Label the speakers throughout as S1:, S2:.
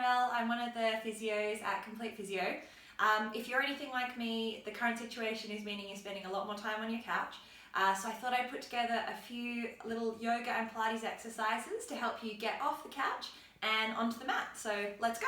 S1: Annabelle. I'm one of the physios at Complete Physio. If you're anything like me, the current situation is meaning you're spending a lot more time on your couch. So I thought I'd put together a few little yoga and Pilates exercises to help you get off the couch and onto the mat. So let's go.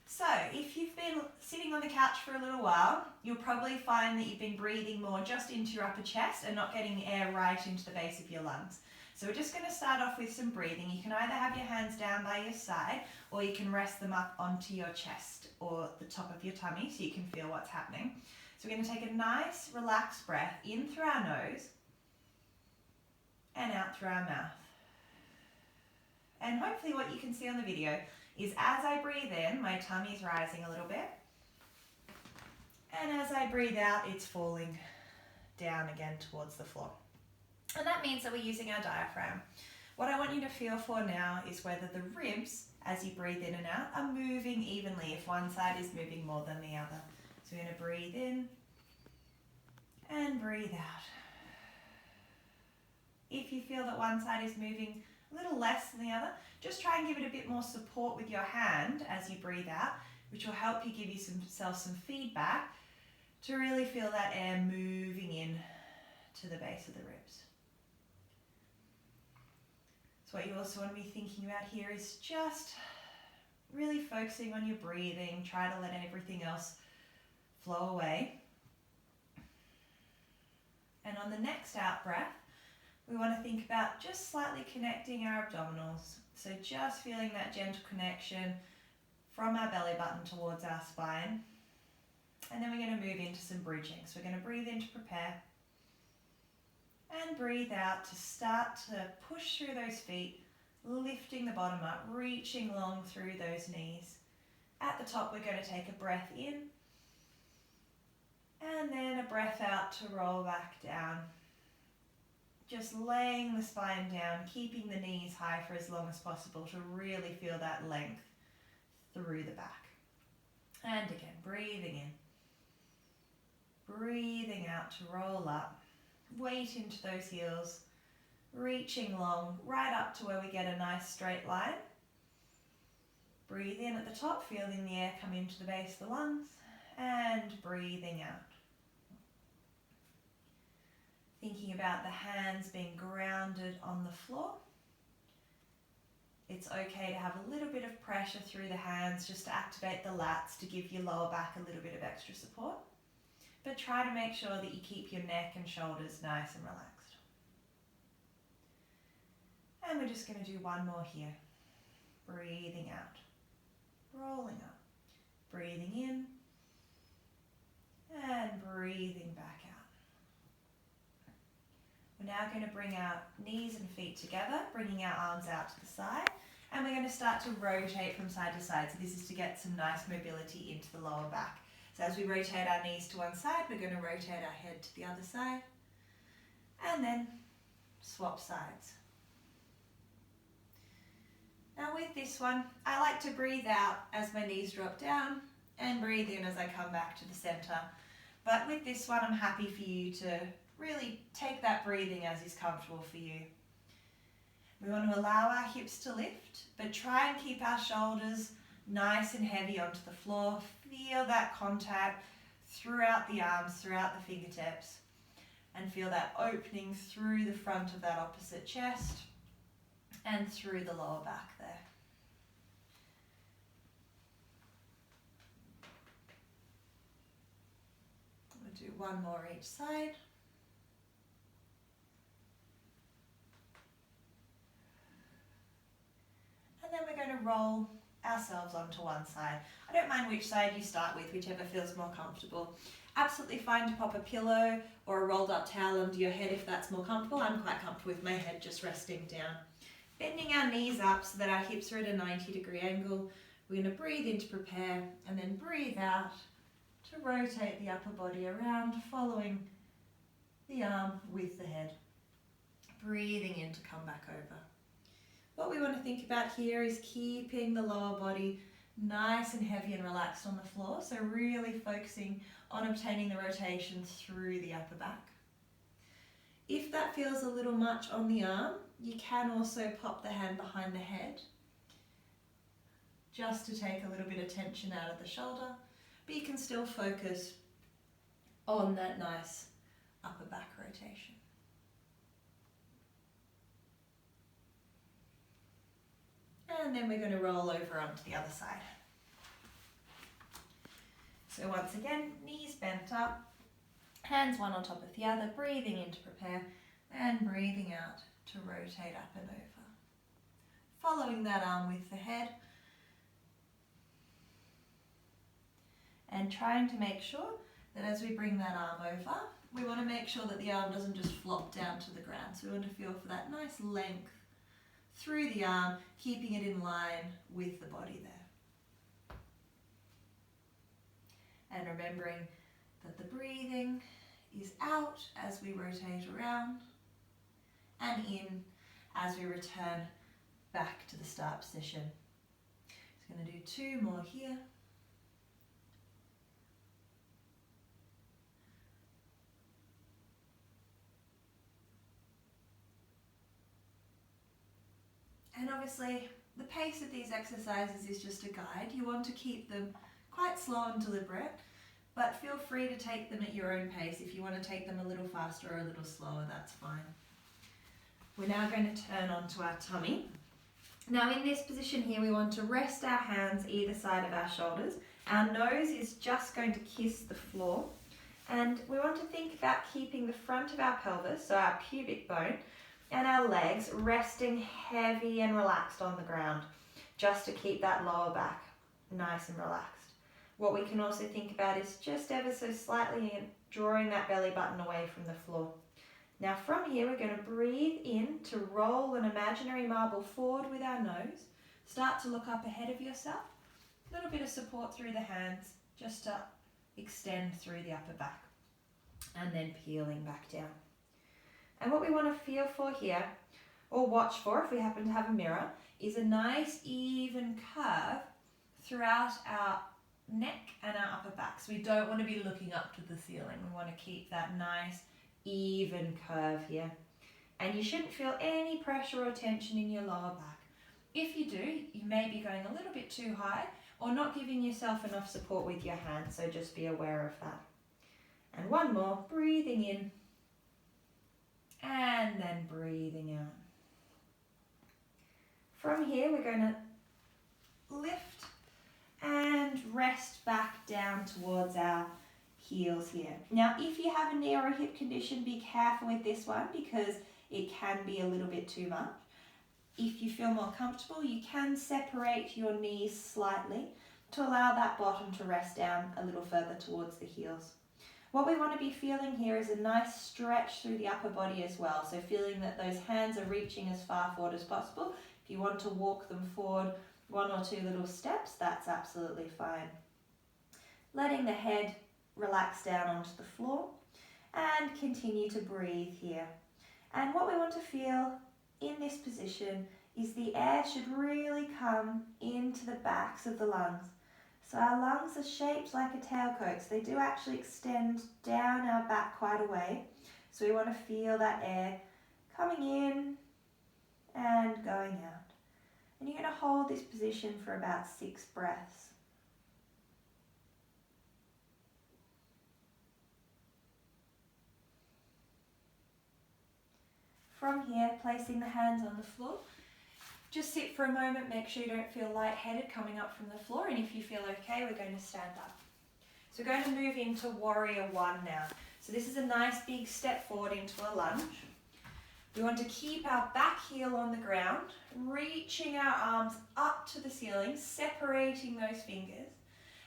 S1: So if you've been sitting on the couch for a little while, you'll probably find that you've been breathing more just into your upper chest and not getting air right into the base of your lungs. So we're just going to start off with some breathing. You can either have your hands down by your side or you can rest them up onto your chest or the top of your tummy so you can feel what's happening. So we're going to take a nice relaxed breath in through our nose and out through our mouth. And hopefully what you can see on the video is as I breathe in, my tummy's rising a little bit. And as I breathe out, it's falling down again towards the floor. And that means that we're using our diaphragm. What I want you to feel for now is whether the ribs, as you breathe in and out, are moving evenly, if one side is moving more than the other. So we're going to breathe in and breathe out. If you feel that one side is moving a little less than the other, just try and give it a bit more support with your hand as you breathe out, which will help you give yourself some feedback to really feel that air moving in to the base of the ribs. So what you also want to be thinking about here is just really focusing on your breathing. Try to let everything else flow away. And on the next out breath, we want to think about just slightly connecting our abdominals. So just feeling that gentle connection from our belly button towards our spine. And then we're going to move into some bridging. So we're going to breathe in to prepare. And breathe out to start to push through those feet, lifting the bottom up, reaching long through those knees. At the top, we're going to take a breath in. And then a breath out to roll back down. Just laying the spine down, keeping the knees high for as long as possible to really feel that length through the back. And again, breathing in. Breathing out to roll up. Weight into those heels. Reaching long, right up to where we get a nice straight line. Breathe in at the top, feeling the air come into the base of the lungs. And breathing out. Thinking about the hands being grounded on the floor. It's okay to have a little bit of pressure through the hands just to activate the lats to give your lower back a little bit of extra support. But try to make sure that you keep your neck and shoulders nice and relaxed. And we're just going to do one more here. Breathing out. Rolling up. Breathing in. And breathing back out. We're now going to bring our knees and feet together, bringing our arms out to the side, and we're going to start to rotate from side to side. So this is to get some nice mobility into the lower back. So as we rotate our knees to one side, we're going to rotate our head to the other side, and then swap sides. Now with this one, I like to breathe out as my knees drop down and breathe in as I come back to the center. But with this one, I'm happy for you to really take that breathing as is comfortable for you. We want to allow our hips to lift, but try and keep our shoulders nice and heavy onto the floor. Feel that contact throughout the arms, throughout the fingertips, and feel that opening through the front of that opposite chest and through the lower back there. We'll do one more each side. And then we're going to roll ourselves onto one side. I don't mind which side you start with, whichever feels more comfortable. Absolutely fine to pop a pillow or a rolled up towel under your head if that's more comfortable. I'm quite comfortable with my head just resting down. Bending our knees up so that our hips are at a 90-degree angle. We're going to breathe in to prepare and then breathe out to rotate the upper body around, following the arm with the head. Breathing in to come back over. What we want to think about here is keeping the lower body nice and heavy and relaxed on the floor. So really focusing on obtaining the rotation through the upper back. If that feels a little much on the arm, you can also pop the hand behind the head just to take a little bit of tension out of the shoulder, but you can still focus on that nice upper back rotation. And then we're going to roll over onto the other side. So once again, knees bent up, hands one on top of the other, breathing in to prepare and breathing out to rotate up and over. Following that arm with the head and trying to make sure that as we bring that arm over, we want to make sure that the arm doesn't just flop down to the ground. So we want to feel for that nice length through the arm, keeping it in line with the body there. And remembering that the breathing is out as we rotate around and in as we return back to the start position. Just going to do 2 more here. And obviously, the pace of these exercises is just a guide. You want to keep them quite slow and deliberate, but feel free to take them at your own pace. If you want to take them a little faster or a little slower, that's fine. We're now going to turn onto our tummy. Now in this position here, we want to rest our hands either side of our shoulders. Our nose is just going to kiss the floor. And we want to think about keeping the front of our pelvis, so our pubic bone, and our legs resting heavy and relaxed on the ground, just to keep that lower back nice and relaxed. What we can also think about is just ever so slightly drawing that belly button away from the floor. Now from here, we're going to breathe in to roll an imaginary marble forward with our nose. Start to look up ahead of yourself. A little bit of support through the hands, just to extend through the upper back. And then peeling back down. And what we want to feel for here, or watch for if we happen to have a mirror, is a nice even curve throughout our neck and our upper back. So we don't want to be looking up to the ceiling. We want to keep that nice even curve here. And you shouldn't feel any pressure or tension in your lower back. If you do, you may be going a little bit too high or not giving yourself enough support with your hands, so just be aware of that. And one more, breathing in and then breathing out. From here, we're going to lift and rest back down towards our heels here. Now, if you have a knee or a hip condition, be careful with this one because it can be a little bit too much. If you feel more comfortable, you can separate your knees slightly to allow that bottom to rest down a little further towards the heels. What we want to be feeling here is a nice stretch through the upper body as well. So feeling that those hands are reaching as far forward as possible. If you want to walk them forward 1 or 2 little steps, that's absolutely fine. Letting the head relax down onto the floor and continue to breathe here. And what we want to feel in this position is the air should really come into the backs of the lungs. So our lungs are shaped like a tailcoat, so they do actually extend down our back quite a way. So we want to feel that air coming in and going out. And you're going to hold this position for about 6 breaths. From here, placing the hands on the floor. Just sit for a moment, make sure you don't feel lightheaded coming up from the floor, and if you feel okay, we're going to stand up. So we're going to move into Warrior One now. So this is a nice big step forward into a lunge. We want to keep our back heel on the ground, reaching our arms up to the ceiling, separating those fingers,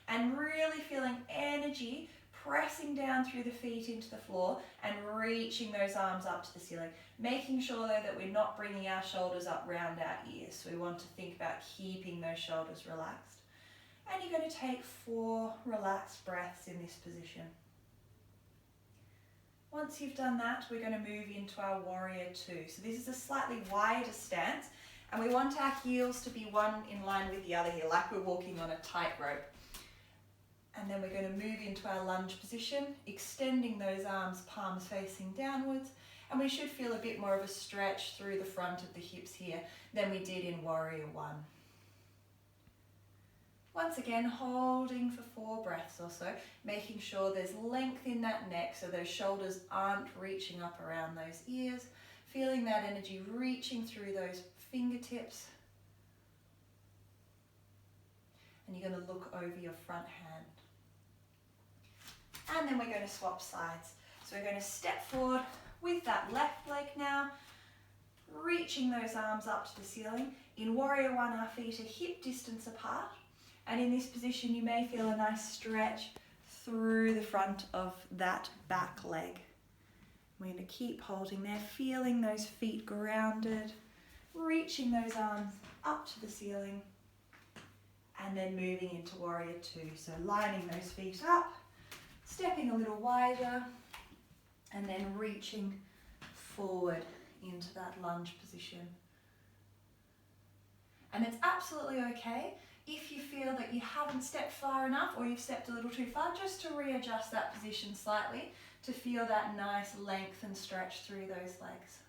S1: and really feeling energy pressing down through the feet into the floor and reaching those arms up to the ceiling. Making sure though that we're not bringing our shoulders up round our ears. So we want to think about keeping those shoulders relaxed. And you're going to take 4 relaxed breaths in this position. Once you've done that, we're going to move into our Warrior Two. So this is a slightly wider stance, and we want our heels to be one in line with the other here, like we're walking on a tightrope. And then we're going to move into our lunge position, extending those arms, palms facing downwards, And we should feel a bit more of a stretch through the front of the hips here than we did in Warrior One. Once again, holding for 4 breaths or so, making sure there's length in that neck so those shoulders aren't reaching up around those ears, feeling that energy reaching through those fingertips. And you're going to look over your front hand. And then we're going to swap sides. So we're going to step forward with that left leg now, reaching those arms up to the ceiling. In Warrior One, our feet are hip distance apart. And in this position, you may feel a nice stretch through the front of that back leg. We're going to keep holding there, feeling those feet grounded, reaching those arms up to the ceiling, and then moving into Warrior Two. So lining those feet up, stepping a little wider, and then reaching forward into that lunge position. And it's absolutely okay if you feel that you haven't stepped far enough or you've stepped a little too far, just to readjust that position slightly to feel that nice length and stretch through those legs.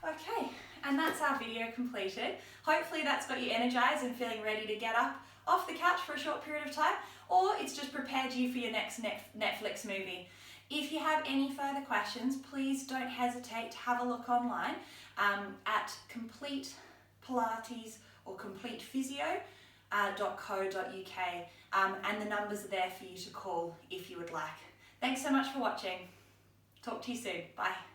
S1: Okay, and that's our video completed. Hopefully that's got you energized and feeling ready to get up off the couch for a short period of time, or it's just prepared you for your next Netflix movie. If you have any further questions, please don't hesitate to have a look online at Complete Pilates or completephysio.co.uk, and the numbers are there for you to call if you would like. Thanks so much for watching. Talk to you soon. Bye.